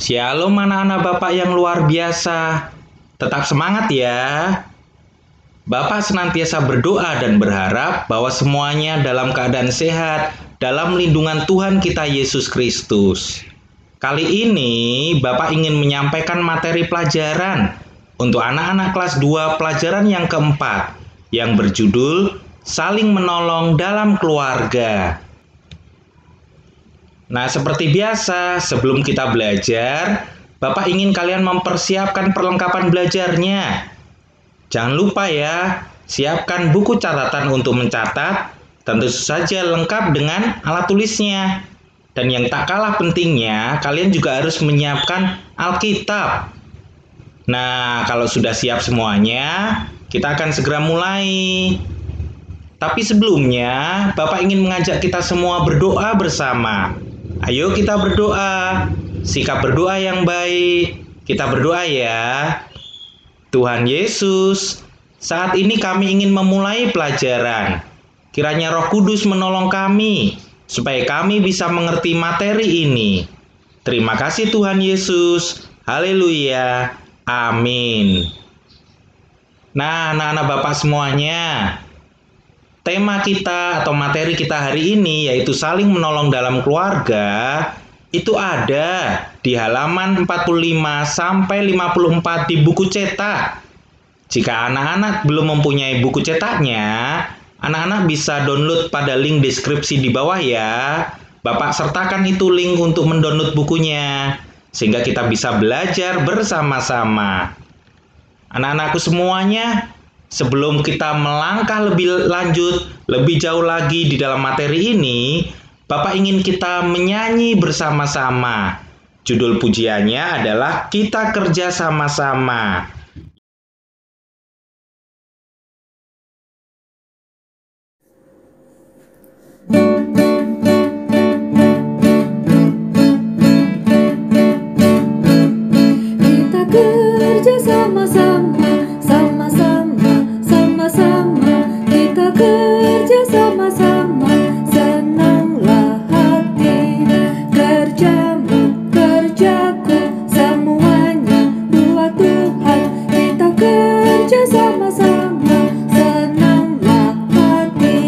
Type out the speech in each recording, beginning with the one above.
Shalom anak-anak Bapak yang luar biasa. Tetap semangat ya. Bapak senantiasa berdoa dan berharap bahwa semuanya dalam keadaan sehat dalam lindungan Tuhan kita Yesus Kristus. Kali ini Bapak ingin menyampaikan materi pelajaran untuk anak-anak kelas 2 pelajaran yang keempat yang berjudul Saling Menolong dalam Keluarga. Nah, seperti biasa, sebelum kita belajar, Bapak ingin kalian mempersiapkan perlengkapan belajarnya. Jangan lupa ya, siapkan buku catatan untuk mencatat, tentu saja lengkap dengan alat tulisnya. Dan yang tak kalah pentingnya, kalian juga harus menyiapkan Alkitab. Nah, kalau sudah siap semuanya, kita akan segera mulai. Tapi sebelumnya, Bapak ingin mengajak kita semua berdoa bersama. Ayo kita berdoa, sikap berdoa yang baik. Kita berdoa ya. Tuhan Yesus, saat ini kami ingin memulai pelajaran. Kiranya Roh Kudus menolong kami, supaya kami bisa mengerti materi ini. Terima kasih Tuhan Yesus. Haleluya. Amin. Nah, anak-anak Bapak semuanya, tema kita atau materi kita hari ini yaitu saling menolong dalam keluarga. Itu ada di halaman 45 sampai 54 di buku cetak. Jika anak-anak belum mempunyai buku cetaknya, anak-anak bisa download pada link deskripsi di bawah ya. Bapak sertakan itu link untuk mendownload bukunya, sehingga kita bisa belajar bersama-sama. Anak-anakku semuanya, sebelum kita melangkah lebih lanjut, lebih jauh lagi di dalam materi ini, Bapak ingin kita menyanyi bersama-sama. Judul pujiannya adalah Kita Kerja Sama-sama. Kita kerja sama-sama, sama-sama, sama-sama. Kita kerja sama-sama, senanglah hati. Kerjamu, kerjaku, semuanya dua Tuhan. Kita kerja sama-sama, senanglah hati.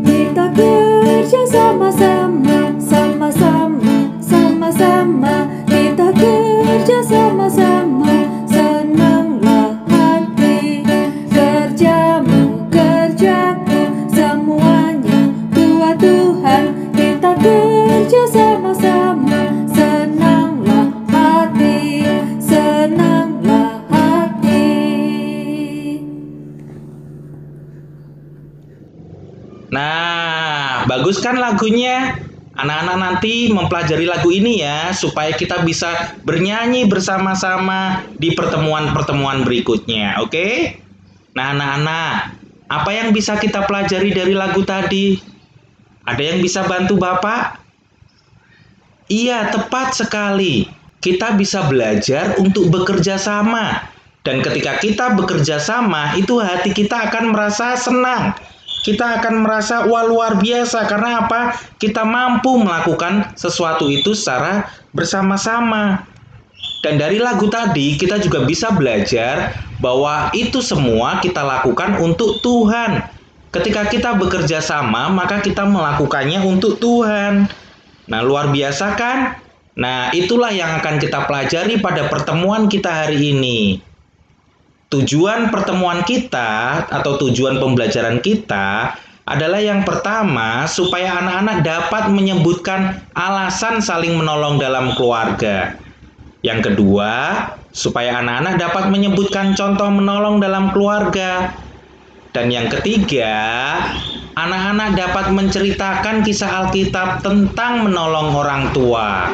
Kita kerja sama-sama, sama-sama, sama-sama. Kita kerja sama-sama, senanglah hati. Kerjamu, kerjaku, semuanya dua Tuhan. Kita kerja sama-sama, senanglah hati, senanglah hati. Nah, bagus kan lagunya? Anak-anak nanti mempelajari lagu ini ya, supaya kita bisa bernyanyi bersama-sama di pertemuan-pertemuan berikutnya, oke? Nah, anak-anak, apa yang bisa kita pelajari dari lagu tadi? Ada yang bisa bantu Bapak? Iya, tepat sekali. Kita bisa belajar untuk bekerja sama. Dan ketika kita bekerja sama, itu hati kita akan merasa senang. Kita akan merasa wah luar biasa. Karena apa? Kita mampu melakukan sesuatu itu secara bersama-sama. Dan dari lagu tadi kita juga bisa belajar bahwa itu semua kita lakukan untuk Tuhan. Ketika kita bekerja sama, maka kita melakukannya untuk Tuhan. Nah, luar biasa kan? Nah, itulah yang akan kita pelajari pada pertemuan kita hari ini. Tujuan pertemuan kita atau tujuan pembelajaran kita adalah yang pertama, supaya anak-anak dapat menyebutkan alasan saling menolong dalam keluarga. Yang kedua, supaya anak-anak dapat menyebutkan contoh menolong dalam keluarga. Dan yang ketiga, anak-anak dapat menceritakan kisah Alkitab tentang menolong orang tua.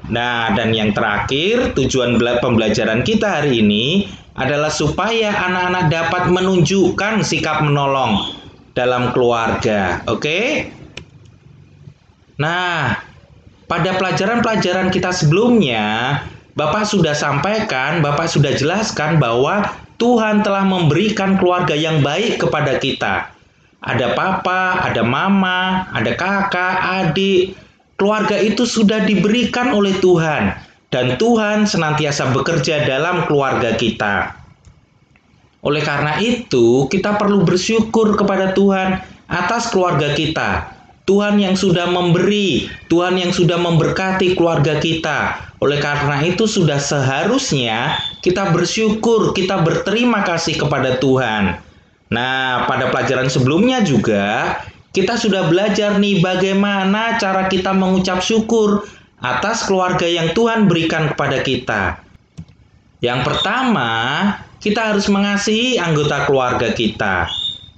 Nah, dan yang terakhir, tujuan pembelajaran kita hari ini adalah supaya anak-anak dapat menunjukkan sikap menolong dalam keluarga. Oke? Nah, pada pelajaran-pelajaran kita sebelumnya, Bapak sudah sampaikan, Bapak sudah jelaskan bahwa Tuhan telah memberikan keluarga yang baik kepada kita. Ada papa, ada mama, ada kakak, adik. Keluarga itu sudah diberikan oleh Tuhan. Dan Tuhan senantiasa bekerja dalam keluarga kita. Oleh karena itu, kita perlu bersyukur kepada Tuhan atas keluarga kita. Tuhan yang sudah memberi, Tuhan yang sudah memberkati keluarga kita. Oleh karena itu, sudah seharusnya kita bersyukur, kita berterima kasih kepada Tuhan. Nah, pada pelajaran sebelumnya juga, kita sudah belajar nih bagaimana cara kita mengucap syukur atas keluarga yang Tuhan berikan kepada kita. Yang pertama, kita harus mengasihi anggota keluarga kita.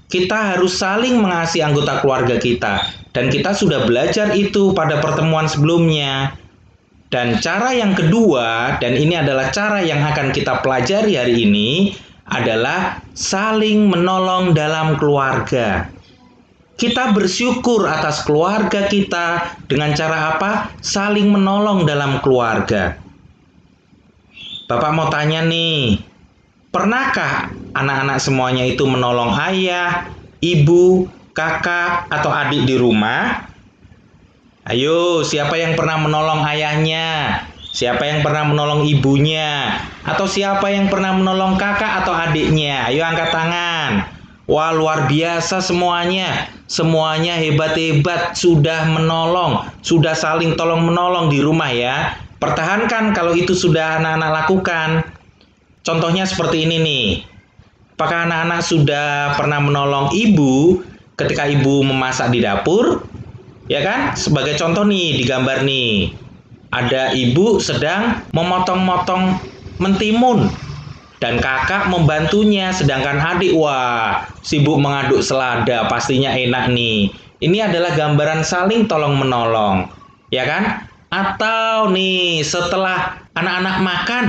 Kita harus saling mengasihi anggota keluarga kita. Dan kita sudah belajar itu pada pertemuan sebelumnya. Dan cara yang kedua, dan ini adalah cara yang akan kita pelajari hari ini, adalah saling menolong dalam keluarga. Kita bersyukur atas keluarga kita dengan cara apa? Saling menolong dalam keluarga. Bapak mau tanya nih, pernahkah anak-anak semuanya itu menolong ayah, ibu, kakak, atau adik di rumah? Ayo, siapa yang pernah menolong ayahnya? Siapa yang pernah menolong ibunya? Atau siapa yang pernah menolong kakak atau adiknya? Ayo angkat tangan. Wah, luar biasa semuanya. Semuanya hebat-hebat, sudah menolong, sudah saling tolong-menolong di rumah ya. Pertahankan kalau itu sudah anak-anak lakukan. Contohnya seperti ini nih. Apakah anak-anak sudah pernah menolong ibu ketika ibu memasak di dapur? Ya kan? Sebagai contoh nih, digambar nih. Ada ibu sedang memotong-motong mentimun. Dan kakak membantunya, sedangkan adik, wah, sibuk mengaduk selada, pastinya enak nih. Ini adalah gambaran saling tolong-menolong. Ya kan? Atau nih, setelah anak-anak makan,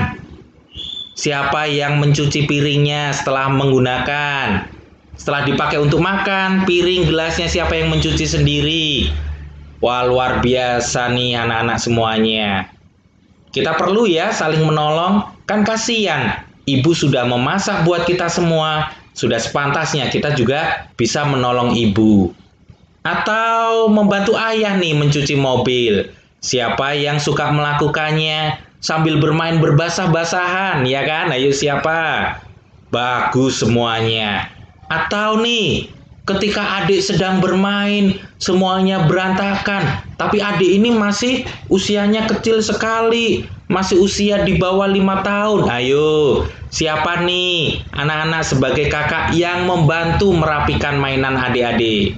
siapa yang mencuci piringnya setelah menggunakan? Setelah dipakai untuk makan, piring, gelasnya siapa yang mencuci sendiri? Wah, luar biasa nih anak-anak semuanya. Kita perlu ya saling menolong, kan kasihan. Ibu sudah memasak buat kita semua, sudah sepantasnya kita juga bisa menolong ibu. Atau membantu ayah nih mencuci mobil. Siapa yang suka melakukannya sambil bermain berbasah-basahan, ya kan? Ayo siapa? Bagus semuanya. Atau nih, ketika adik sedang bermain, semuanya berantakan. Tapi adik ini masih usianya kecil sekali. Masih usia di bawah 5 tahun. Ayo, siapa nih anak-anak sebagai kakak yang membantu merapikan mainan adik-adik?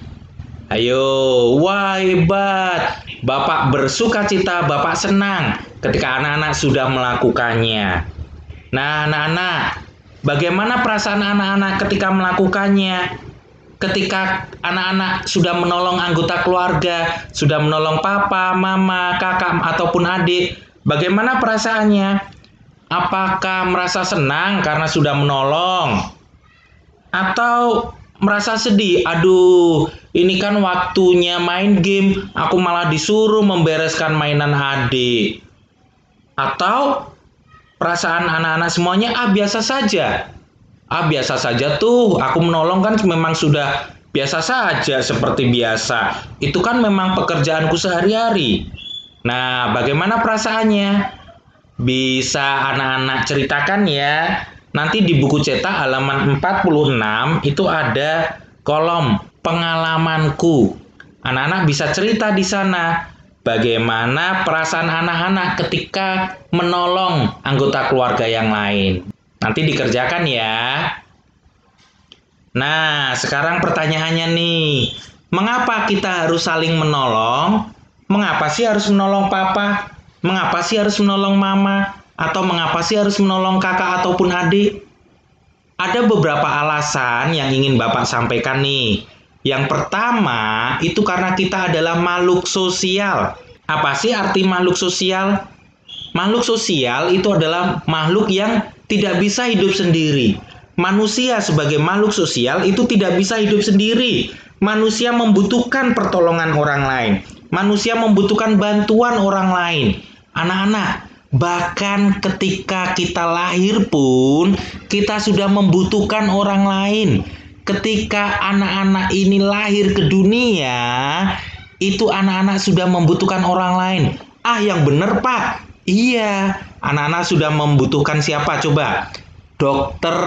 Ayo, wah hebat. Bapak bersuka cita, Bapak senang ketika anak-anak sudah melakukannya. Nah, anak-anak, bagaimana perasaan anak-anak ketika melakukannya? Ketika anak-anak sudah menolong anggota keluarga, sudah menolong papa, mama, kakak, ataupun adik, bagaimana perasaannya? Apakah merasa senang karena sudah menolong? Atau merasa sedih? Aduh, ini kan waktunya main game, aku malah disuruh membereskan mainan adik. Atau perasaan anak-anak semuanya, biasa saja. Biasa saja tuh, aku menolong kan memang sudah biasa saja seperti biasa. Itu kan memang pekerjaanku sehari-hari. Nah, bagaimana perasaannya? Bisa anak-anak ceritakan ya. Nanti di buku cetak halaman 46 itu ada kolom pengalamanku. Anak-anak bisa cerita di sana bagaimana perasaan anak-anak ketika menolong anggota keluarga yang lain. Nanti dikerjakan ya. Nah, sekarang pertanyaannya nih. Mengapa kita harus saling menolong? Mengapa sih harus menolong papa? Mengapa sih harus menolong mama? Atau mengapa sih harus menolong kakak ataupun adik? Ada beberapa alasan yang ingin Bapak sampaikan nih. Yang pertama, itu karena kita adalah makhluk sosial. Apa sih arti makhluk sosial? Makhluk sosial itu adalah makhluk yang tidak bisa hidup sendiri. Manusia sebagai makhluk sosial itu tidak bisa hidup sendiri. Manusia membutuhkan pertolongan orang lain. Manusia membutuhkan bantuan orang lain. Anak-anak, bahkan ketika kita lahir pun, kita sudah membutuhkan orang lain. ketika anak-anak ini lahir ke dunia, itu anak-anak sudah membutuhkan orang lain. Yang benar, Pak. Iya, anak-anak sudah membutuhkan siapa coba? Dokter,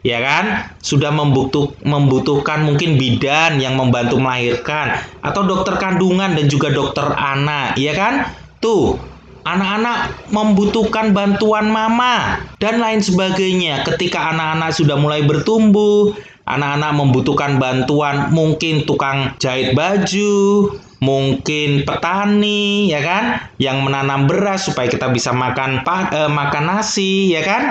ya kan? Sudah membutuhkan mungkin bidan yang membantu melahirkan, atau dokter kandungan dan juga dokter anak, ya kan? Tuh, anak-anak membutuhkan bantuan mama dan lain sebagainya. Ketika anak-anak sudah mulai bertumbuh, anak-anak membutuhkan bantuan mungkin tukang jahit baju, mungkin petani, ya kan, yang menanam beras supaya kita bisa makan nasi, ya kan.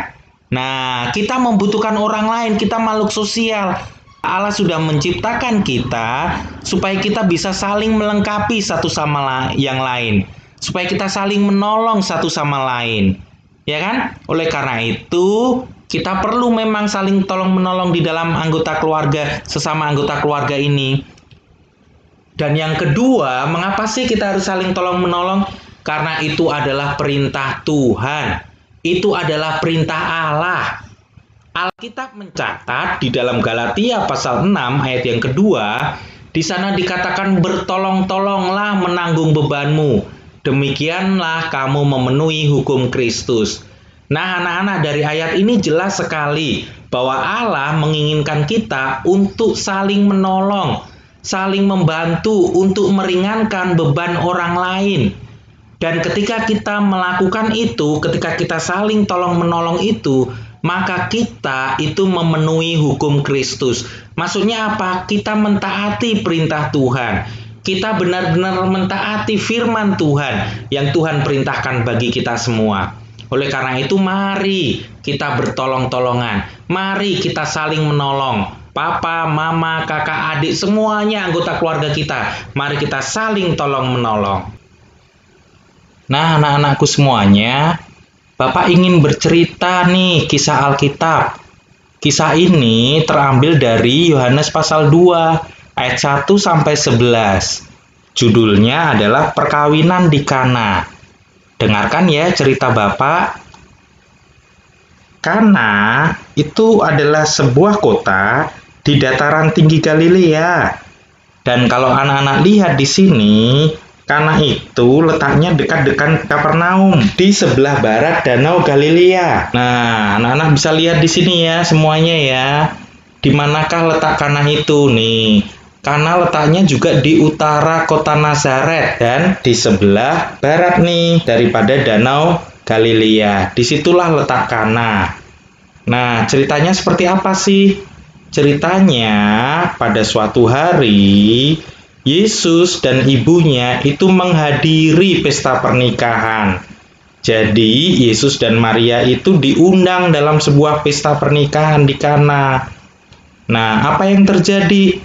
Nah, kita membutuhkan orang lain, kita makhluk sosial. Allah sudah menciptakan kita supaya kita bisa saling melengkapi satu sama yang lain, supaya kita saling menolong satu sama lain, ya kan. Oleh karena itu, kita perlu memang saling tolong menolong di dalam anggota keluarga, sesama anggota keluarga ini. Dan yang kedua, mengapa sih kita harus saling tolong menolong? Karena itu adalah perintah Tuhan. Itu adalah perintah Allah. Alkitab mencatat di dalam Galatia pasal 6 ayat yang kedua, di sana dikatakan bertolong-tolonglah menanggung bebanmu. Demikianlah kamu memenuhi hukum Kristus. Nah, anak-anak, dari ayat ini jelas sekali bahwa Allah menginginkan kita untuk saling menolong, saling membantu untuk meringankan beban orang lain. Dan ketika kita melakukan itu, ketika kita saling tolong-menolong itu, maka kita itu memenuhi hukum Kristus. Maksudnya apa? Kita mentaati perintah Tuhan. Kita benar-benar mentaati firman Tuhan yang Tuhan perintahkan bagi kita semua. Oleh karena itu, mari kita bertolong-tolongan. Mari kita saling menolong. Papa, mama, kakak, adik, semuanya anggota keluarga kita. Mari kita saling tolong-menolong. Nah, anak-anakku semuanya, Bapak ingin bercerita nih kisah Alkitab. Kisah ini terambil dari Yohanes pasal 2 ayat 1 sampai 11. Judulnya adalah Perkawinan di Kana. Dengarkan ya cerita Bapak. Kana itu adalah sebuah kota di dataran tinggi Galilea. Dan kalau anak-anak lihat di sini, Kana itu letaknya dekat-dekat Kapernaum di sebelah barat Danau Galilea. Nah, anak-anak bisa lihat di sini ya semuanya ya. Di manakah letak Kana itu nih? Kana letaknya juga di utara kota Nazaret dan di sebelah barat nih daripada Danau Galilea. Disitulah letak Kana. Nah, ceritanya seperti apa sih? Ceritanya pada suatu hari Yesus dan ibunya itu menghadiri pesta pernikahan. Jadi Yesus dan Maria itu diundang dalam sebuah pesta pernikahan di Kana. Nah, apa yang terjadi?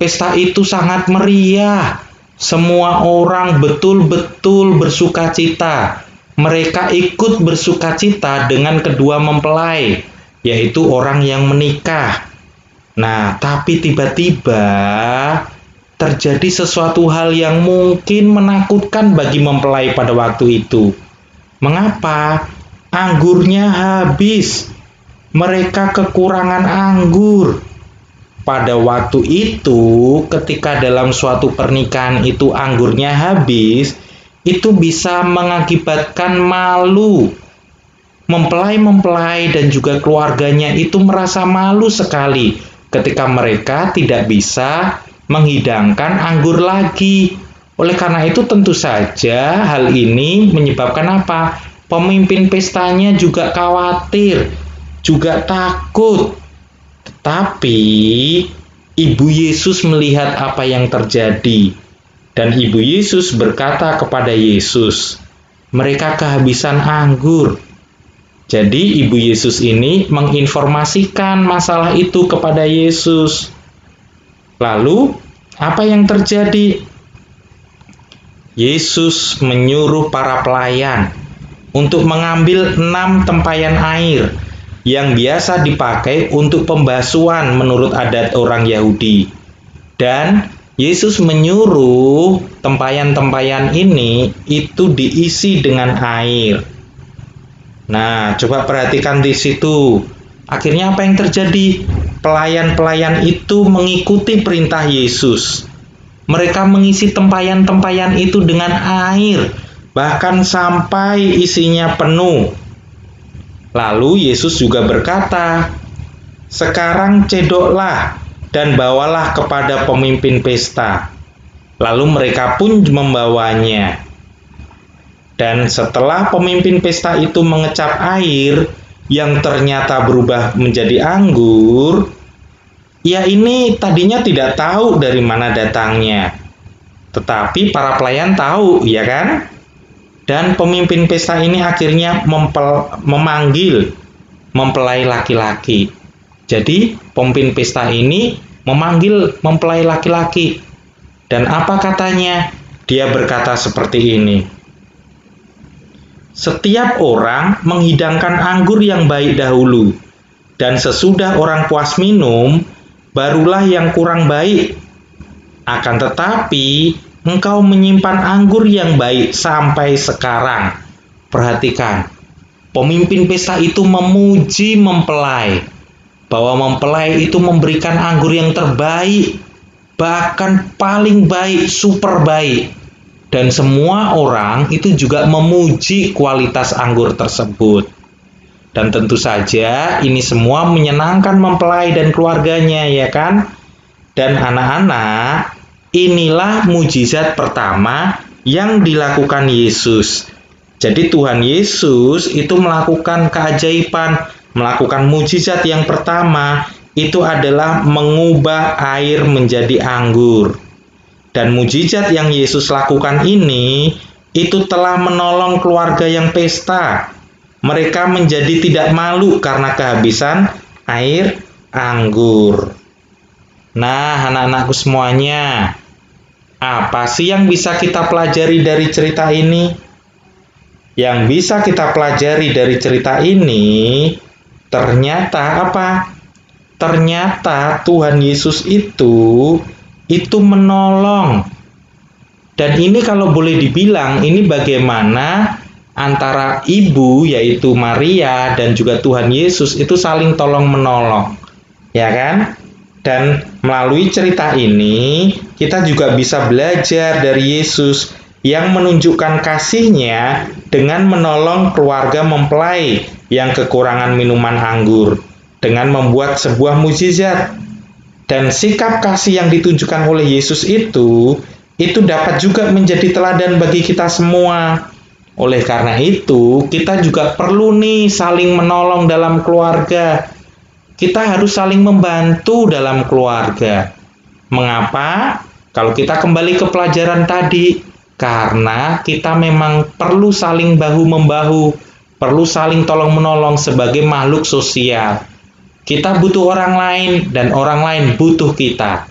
Pesta itu sangat meriah. Semua orang betul-betul bersukacita. Mereka ikut bersukacita dengan kedua mempelai, yaitu orang yang menikah. Nah, tapi tiba-tiba terjadi sesuatu hal yang mungkin menakutkan bagi mempelai pada waktu itu. Mengapa? Anggurnya habis. Mereka kekurangan anggur. Pada waktu itu, ketika dalam suatu pernikahan itu anggurnya habis, itu bisa mengakibatkan malu. Mempelai-mempelai dan juga keluarganya itu merasa malu sekali ketika mereka tidak bisa menghidangkan anggur lagi. Oleh karena itu tentu saja hal ini menyebabkan apa? Pemimpin pestanya juga khawatir, juga takut. Tetapi Ibu Yesus melihat apa yang terjadi. Dan Ibu Yesus berkata kepada Yesus, mereka kehabisan anggur. Jadi Ibu Yesus ini menginformasikan masalah itu kepada Yesus. Lalu, apa yang terjadi? Yesus menyuruh para pelayan untuk mengambil 6 tempayan air yang biasa dipakai untuk pembasuhan menurut adat orang Yahudi. Dan Yesus menyuruh tempayan-tempayan ini itu diisi dengan air. Nah, coba perhatikan di situ. Akhirnya apa yang terjadi? pelayan-pelayan itu mengikuti perintah Yesus. Mereka mengisi tempayan-tempayan itu dengan air, bahkan sampai isinya penuh. Lalu Yesus juga berkata, "Sekarang cedoklah dan bawalah kepada pemimpin pesta." Lalu mereka pun membawanya. Dan setelah pemimpin pesta itu mengecap air yang ternyata berubah menjadi anggur, ia ini tadinya tidak tahu dari mana datangnya. Tetapi para pelayan tahu, ya kan? Dan pemimpin pesta ini akhirnya memanggil mempelai laki-laki. Jadi pemimpin pesta ini memanggil mempelai laki-laki. Dan apa katanya? Dia berkata seperti ini. "Setiap orang menghidangkan anggur yang baik dahulu, dan sesudah orang puas minum, barulah yang kurang baik. Akan tetapi, engkau menyimpan anggur yang baik sampai sekarang." Perhatikan, pemimpin pesta itu memuji mempelai, bahwa mempelai itu memberikan anggur yang terbaik, bahkan paling baik, super baik. Dan semua orang itu juga memuji kualitas anggur tersebut. Dan tentu saja ini semua menyenangkan mempelai dan keluarganya, ya kan? Dan anak-anak, inilah mujizat pertama yang dilakukan Yesus. Jadi Tuhan Yesus itu melakukan keajaiban, melakukan mujizat yang pertama, itu adalah mengubah air menjadi anggur. Dan mujizat yang Yesus lakukan ini, itu telah menolong keluarga yang pesta. Mereka menjadi tidak malu karena kehabisan air anggur. Nah, anak-anakku semuanya, apa sih yang bisa kita pelajari dari cerita ini? Yang bisa kita pelajari dari cerita ini, ternyata apa? Ternyata Tuhan Yesus itu menolong. Dan ini kalau boleh dibilang, ini bagaimana antara ibu yaitu Maria dan juga Tuhan Yesus itu saling tolong menolong. Ya kan? Dan melalui cerita ini kita juga bisa belajar dari Yesus yang menunjukkan kasih-Nya dengan menolong keluarga mempelai yang kekurangan minuman anggur, dengan membuat sebuah mujizat. Dan sikap kasih yang ditunjukkan oleh Yesus itu dapat juga menjadi teladan bagi kita semua. Oleh karena itu, kita juga perlu nih saling menolong dalam keluarga. Kita harus saling membantu dalam keluarga. Mengapa? Kalau kita kembali ke pelajaran tadi, karena kita memang perlu saling bahu-membahu, perlu saling tolong-menolong sebagai makhluk sosial. Kita butuh orang lain dan orang lain butuh kita.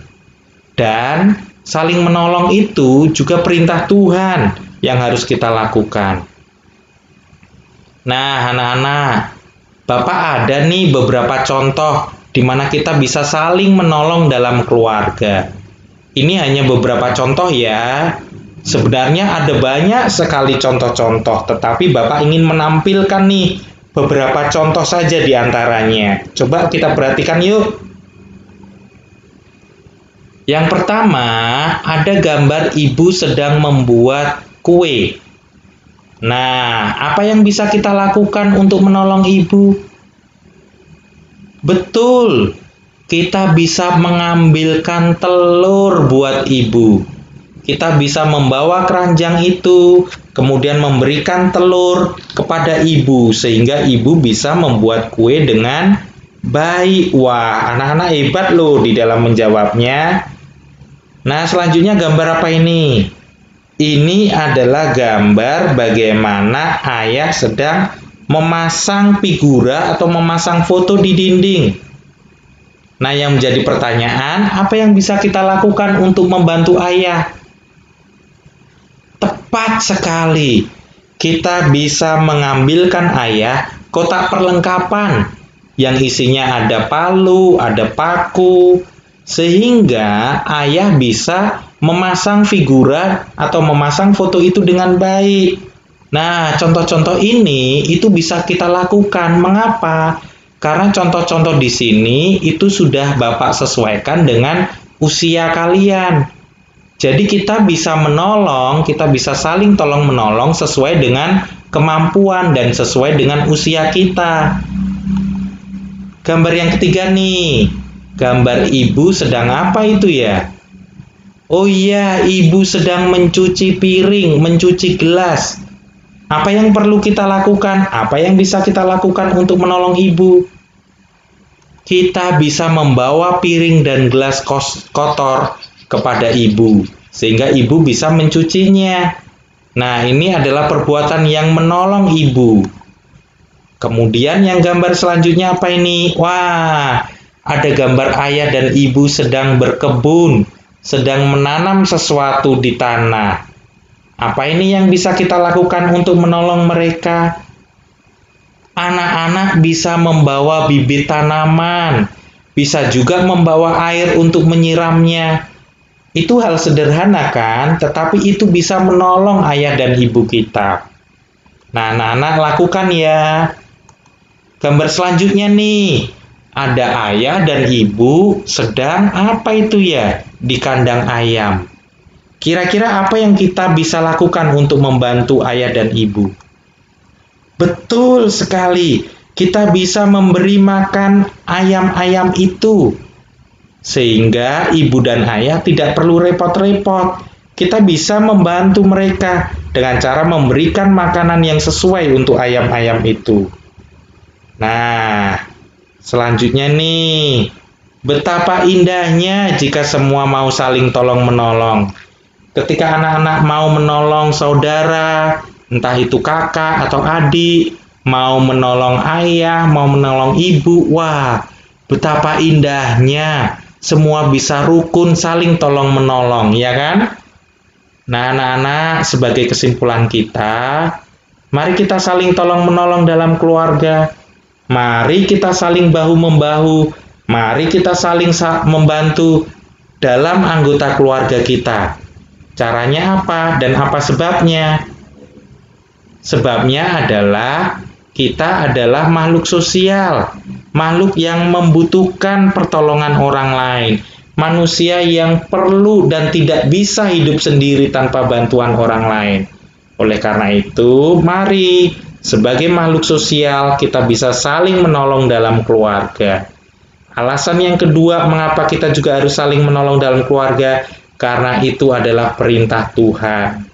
Dan saling menolong itu juga perintah Tuhan yang harus kita lakukan. Nah, anak-anak, Bapak ada nih beberapa contoh di mana kita bisa saling menolong dalam keluarga. Ini hanya beberapa contoh ya. Sebenarnya ada banyak sekali contoh-contoh, tetapi Bapak ingin menampilkan nih beberapa contoh saja di antaranya. Coba kita perhatikan yuk. Yang pertama, ada gambar ibu sedang membuat kue. Nah, apa yang bisa kita lakukan untuk menolong ibu? Betul, kita bisa mengambilkan telur buat ibu. Kita bisa membawa keranjang itu, kemudian memberikan telur kepada ibu, sehingga ibu bisa membuat kue dengan baik. Wah, anak-anak hebat loh di dalam menjawabnya. Nah, selanjutnya gambar apa ini? Ini adalah gambar bagaimana ayah sedang memasang figura atau memasang foto di dinding. Nah, yang menjadi pertanyaan, apa yang bisa kita lakukan untuk membantu ayah? Tepat sekali, kita bisa mengambilkan ayah kotak perlengkapan yang isinya ada palu, ada paku, sehingga ayah bisa memasang figura atau memasang foto itu dengan baik. Nah, contoh-contoh ini itu bisa kita lakukan. Mengapa? Karena contoh-contoh di sini itu sudah Bapak sesuaikan dengan usia kalian. Jadi kita bisa menolong, kita bisa saling tolong menolong sesuai dengan kemampuan dan sesuai dengan usia kita. Gambar yang ketiga nih, gambar ibu sedang apa itu ya? Oh iya, ibu sedang mencuci piring, mencuci gelas. Apa yang perlu kita lakukan? Apa yang bisa kita lakukan untuk menolong ibu? Kita bisa membawa piring dan gelas kotor kepada ibu, sehingga ibu bisa mencucinya. Nah, ini adalah perbuatan yang menolong ibu. Kemudian yang gambar selanjutnya apa ini? Wah, ada gambar ayah dan ibu sedang berkebun, sedang menanam sesuatu di tanah. Apa ini yang bisa kita lakukan untuk menolong mereka? Anak-anak bisa membawa bibit tanaman, bisa juga membawa air untuk menyiramnya. Itu hal sederhana kan, tetapi itu bisa menolong ayah dan ibu kita. Nah, anak-anak lakukan ya. Gambar selanjutnya nih, ada ayah dan ibu sedang apa itu ya? Di kandang ayam. Kira-kira apa yang kita bisa lakukan untuk membantu ayah dan ibu? Betul sekali, kita bisa memberi makan ayam-ayam itu. Sehingga ibu dan ayah tidak perlu repot-repot. Kita bisa membantu mereka dengan cara memberikan makanan yang sesuai untuk ayam-ayam itu. Nah, selanjutnya nih, betapa indahnya jika semua mau saling tolong-menolong. Ketika anak-anak mau menolong saudara, entah itu kakak atau adik, mau menolong ayah, mau menolong ibu, wah, betapa indahnya. Semua bisa rukun saling tolong-menolong, ya kan? Nah, anak-anak, sebagai kesimpulan kita, mari kita saling tolong-menolong dalam keluarga. Mari kita saling bahu-membahu, mari kita saling membantu dalam anggota keluarga kita. Caranya apa dan apa sebabnya? Sebabnya adalah kita adalah makhluk sosial, makhluk yang membutuhkan pertolongan orang lain, manusia yang perlu dan tidak bisa hidup sendiri tanpa bantuan orang lain. Oleh karena itu, mari sebagai makhluk sosial, kita bisa saling menolong dalam keluarga. Alasan yang kedua, mengapa kita juga harus saling menolong dalam keluarga? Karena itu adalah perintah Tuhan.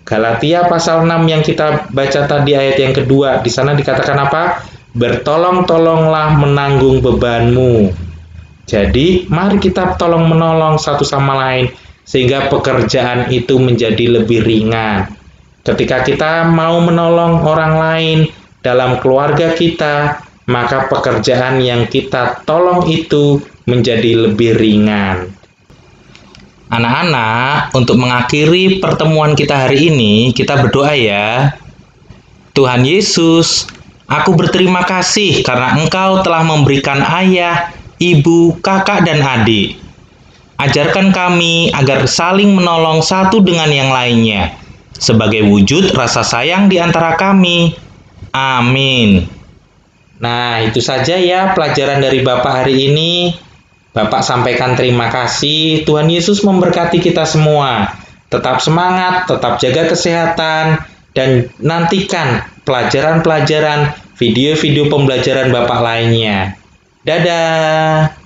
Galatia pasal 6 yang kita baca tadi ayat yang kedua, di sana dikatakan apa? Bertolong-tolonglah menanggung bebanmu. Jadi, mari kita tolong-menolong satu sama lain, sehingga pekerjaan itu menjadi lebih ringan. Ketika kita mau menolong orang lain dalam keluarga kita, maka pekerjaan yang kita tolong itu menjadi lebih ringan. Anak-anak, untuk mengakhiri pertemuan kita hari ini, kita berdoa ya. Tuhan Yesus, aku berterima kasih karena Engkau telah memberikan ayah, ibu, kakak, dan adik. Ajarkan kami agar saling menolong satu dengan yang lainnya, sebagai wujud rasa sayang di antara kami. Amin. Nah, itu saja ya pelajaran dari Bapak hari ini. Bapak sampaikan terima kasih. Tuhan Yesus memberkati kita semua. Tetap semangat, tetap jaga kesehatan, dan nantikan pelajaran-pelajaran, video-video pembelajaran Bapak lainnya. Dadah!